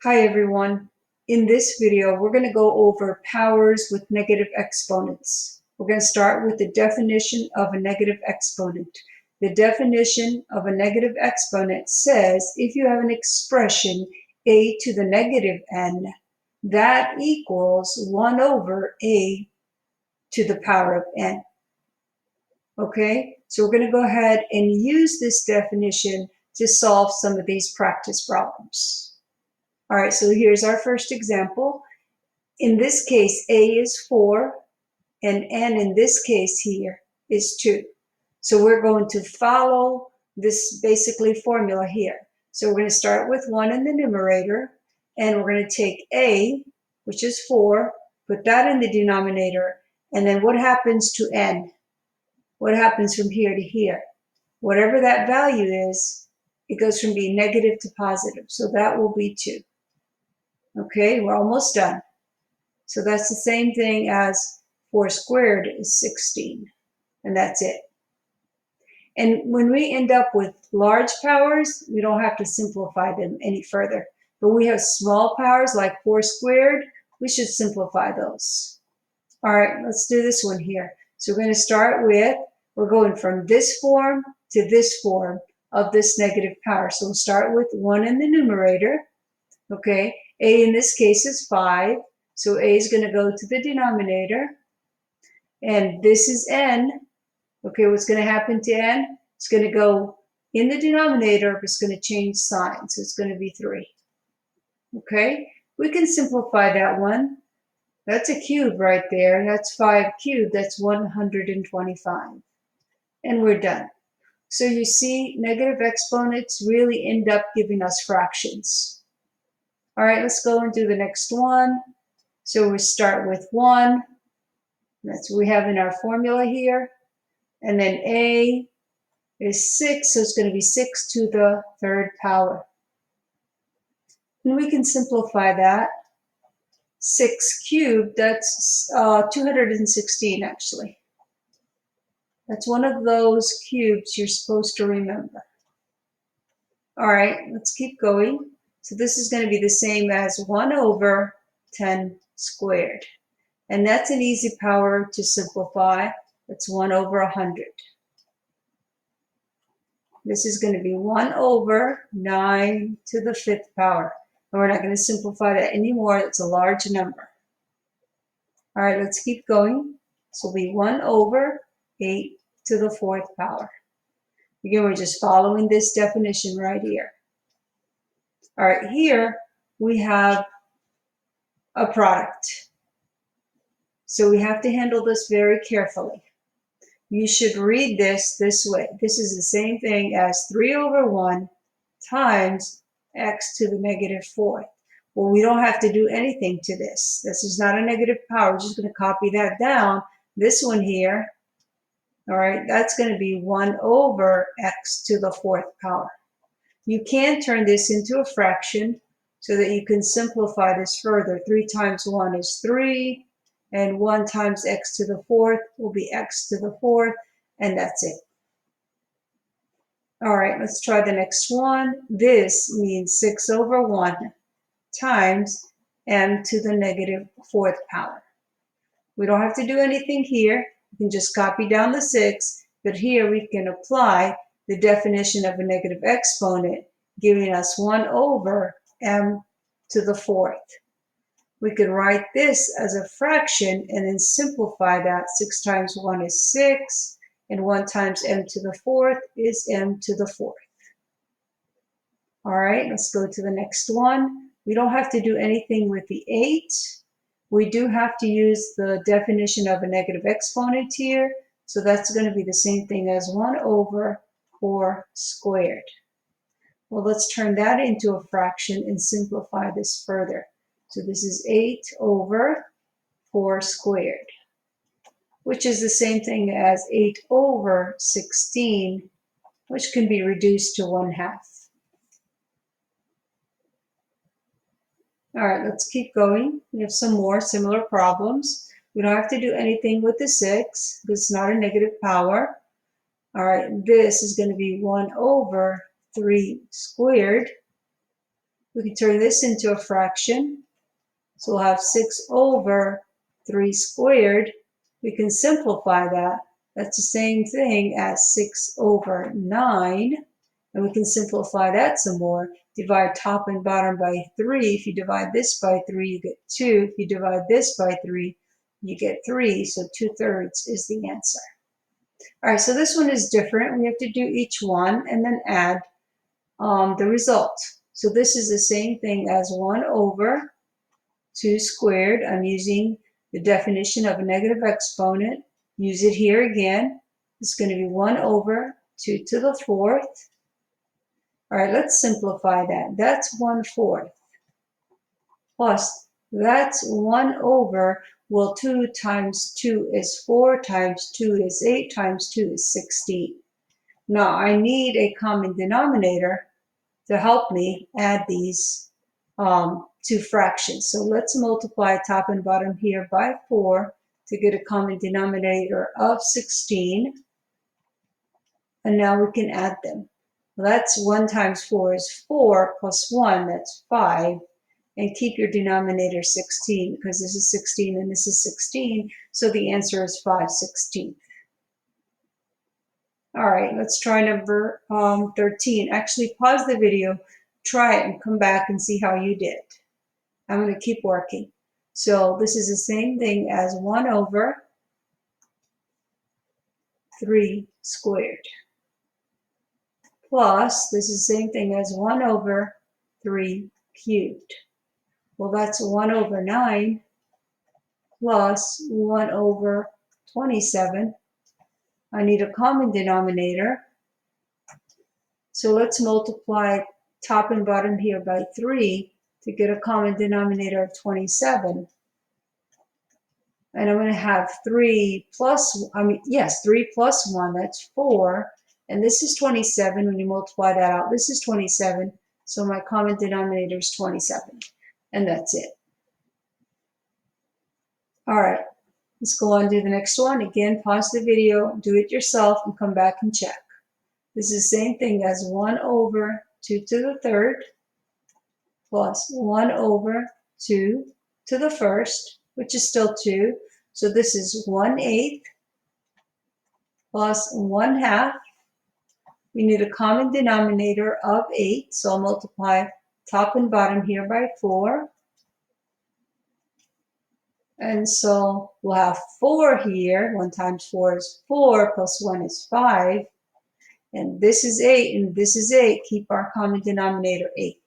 Hi everyone. In this video, we're going to go over powers with negative exponents. We're going to start with the definition of a negative exponent. The definition of a negative exponent says if you have an expression a to the negative n, that equals 1 over a to the power of n. Okay, so we're going to go ahead and use this definition to solve some of these practice problems. All right, so here's our first example. In this case, a is 4, and n in this case here is 2. So we're going to follow this basically formula here. So we're going to start with 1 in the numerator, and we're going to take a, which is 4, put that in the denominator, and then what happens to n? What happens from here to here? Whatever that value is, it goes from being negative to positive, so that will be 2. Okay, we're almost done. So that's the same thing as 4 squared is 16, and that's it. And when we end up with large powers, we don't have to simplify them any further. But we have small powers like 4 squared, we should simplify those. All right, let's do this one here. So we're going to start with, we're going from this form to this form of this negative power. So we'll start with 1 in the numerator. Okay, a in this case is 5, so a is going to go to the denominator, and this is n. Okay, what's going to happen to n? It's going to go in the denominator, but it's going to change sign, so it's going to be 3. Okay, we can simplify that one. That's a cube right there. That's 5 cubed. That's 125. And we're done. So you see, negative exponents really end up giving us fractions. All right, let's go and do the next one. So we start with 1. That's what we have in our formula here. And then a is 6, so it's going to be 6 to the 3rd power. And we can simplify that. 6 cubed, that's 216 actually. That's one of those cubes you're supposed to remember. All right, let's keep going. So this is going to be the same as 1 over 10 squared. And that's an easy power to simplify. That's 1 over 100. This is going to be 1 over 9 to the 5th power. And we're not going to simplify that anymore. It's a large number. All right, let's keep going. This will be 1 over 8 to the 4th power. Again, we're just following this definition right here. All right, here we have a product. So we have to handle this very carefully. You should read this way. This is the same thing as 3 over 1 times x to the negative 4th. Well, we don't have to do anything to this. This is not a negative power. We're just going to copy that down. This one here, all right, that's going to be 1 over x to the 4th power. You can turn this into a fraction so that you can simplify this further. 3 times 1 is 3, and 1 times x to the 4th will be x to the 4th, and that's it. All right, let's try the next one. This means 6 over 1 times m to the negative 4th power. We don't have to do anything here. We can just copy down the 6, but here we can apply the definition of a negative exponent, giving us 1 over m to the 4th. We could write this as a fraction and then simplify that. 6 times 1 is 6, and 1 times m to the 4th is m to the 4th. All right, let's go to the next one. We don't have to do anything with the 8. We do have to use the definition of a negative exponent here, so that's going to be the same thing as 1 over 4 squared. Well, let's turn that into a fraction and simplify this further. So this is 8 over 4 squared, which is the same thing as 8 over 16, which can be reduced to 1/2. All right, let's keep going. We have some more similar problems. We don't have to do anything with the 6 because it's not a negative power. All right, this is going to be 1 over 3 squared. We can turn this into a fraction. So we'll have 6 over 3 squared. We can simplify that. That's the same thing as 6 over 9. And we can simplify that some more. Divide top and bottom by 3. If you divide this by 3, you get 2. If you divide this by 3, you get 3. So 2/3 is the answer. All right, so this one is different. We have to do each one and then add the result. So this is the same thing as 1 over 2 squared. I'm using the definition of a negative exponent. Use it here again. It's going to be 1 over 2 to the 4th. All right, let's simplify that. That's 1/4. Plus, that's 1 over, well, 2 times 2 is 4, times 2 is 8, times 2 is 16. Now, I need a common denominator to help me add these two fractions. So let's multiply top and bottom here by 4 to get a common denominator of 16. And now we can add them. Well, that's 1 times 4 is 4 plus 1, that's 5. And keep your denominator 16 because this is 16 and this is 16. So the answer is 5/16. All right, let's try number 13. Actually, pause the video, try it, and come back and see how you did. I'm going to keep working. So this is the same thing as 1 over 3 squared. Plus, this is the same thing as 1 over 3 cubed. Well, that's 1 over 9 plus 1 over 27. I need a common denominator. So let's multiply top and bottom here by 3 to get a common denominator of 27. And I'm going to have 3 plus 1, that's 4. And this is 27. When you multiply that out, this is 27. So my common denominator is 27. And that's it. All right, let's go on to the next one. Again, pause the video, do it yourself, and come back and check. This is the same thing as 1 over 2 to the 3rd plus 1 over 2 to the 1st, which is still 2. So this is 1/8 plus 1/2. We need a common denominator of 8, so I'll multiply top and bottom here by 4. And so we'll have 4 here. 1 times 4 is 4, plus 1 is 5. And this is 8, and this is 8. Keep our common denominator 8.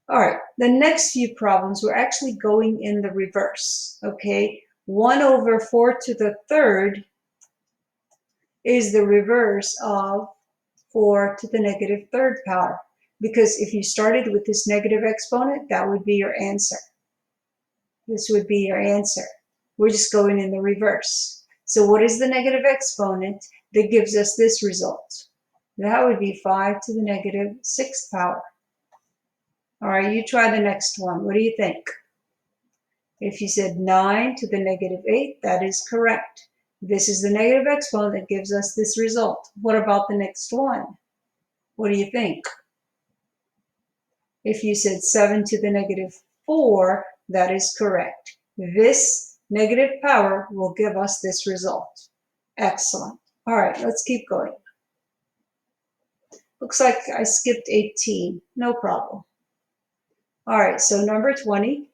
All right, the next few problems, we're actually going in the reverse, okay? 1 over 4 to the 3rd is the reverse of 4 to the negative 3rd power. Because if you started with this negative exponent, that would be your answer. This would be your answer. We're just going in the reverse. So what is the negative exponent that gives us this result? That would be 5 to the negative 6th power. All right, you try the next one. What do you think? If you said 9 to the negative 8, that is correct. This is the negative exponent that gives us this result. What about the next one? What do you think? If you said 7 to the negative 4, that is correct. This negative power will give us this result. Excellent. All right, let's keep going. Looks like I skipped 18. No problem. All right, so number 20.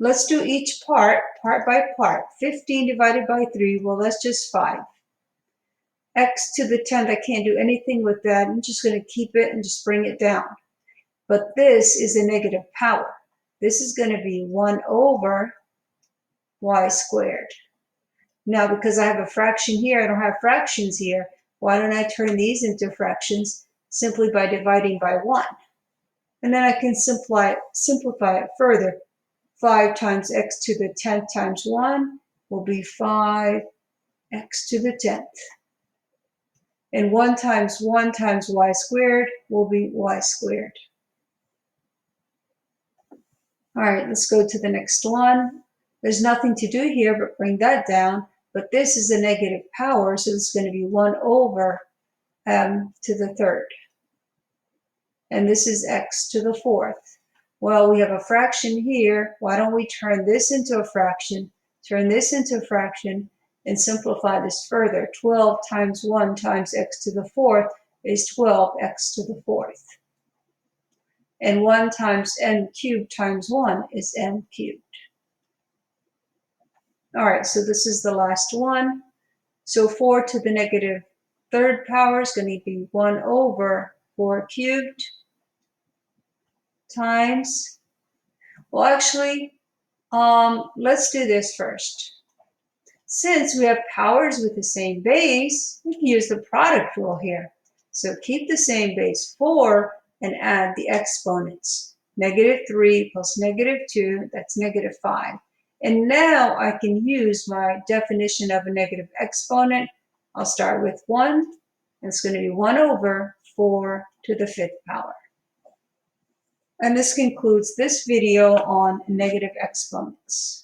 Let's do each part by part. 15 divided by 3, well, that's just 5. X to the 10th, I can't do anything with that. I'm just going to keep it and just bring it down. But this is a negative power. This is going to be 1 over y squared. Now, because I have a fraction here, I don't have fractions here. Why don't I turn these into fractions simply by dividing by 1? And then I can simplify it further. 5 times x to the 10th times 1 will be 5x to the 10th. And 1 times y squared will be y squared. All right, let's go to the next one. There's nothing to do here but bring that down. But this is a negative power, so it's going to be 1 over m to the 3rd. and this is x to the fourth. Well, we have a fraction here. Why don't we turn this into a fraction, turn this into a fraction, and simplify this further? 12 times 1 times x to the fourth is 12x to the fourth. And 1 times n cubed times 1 is n cubed. All right, so this is the last one. So 4 to the negative third power is going to be 1 over 4 cubed times, well, actually, let's do this first. Since we have powers with the same base, we can use the product rule here. So keep the same base 4 and add the exponents. Negative 3 plus negative 2, that's negative 5. And now I can use my definition of a negative exponent. I'll start with 1, and it's going to be 1 over 4 to the fifth power. And this concludes this video on negative exponents.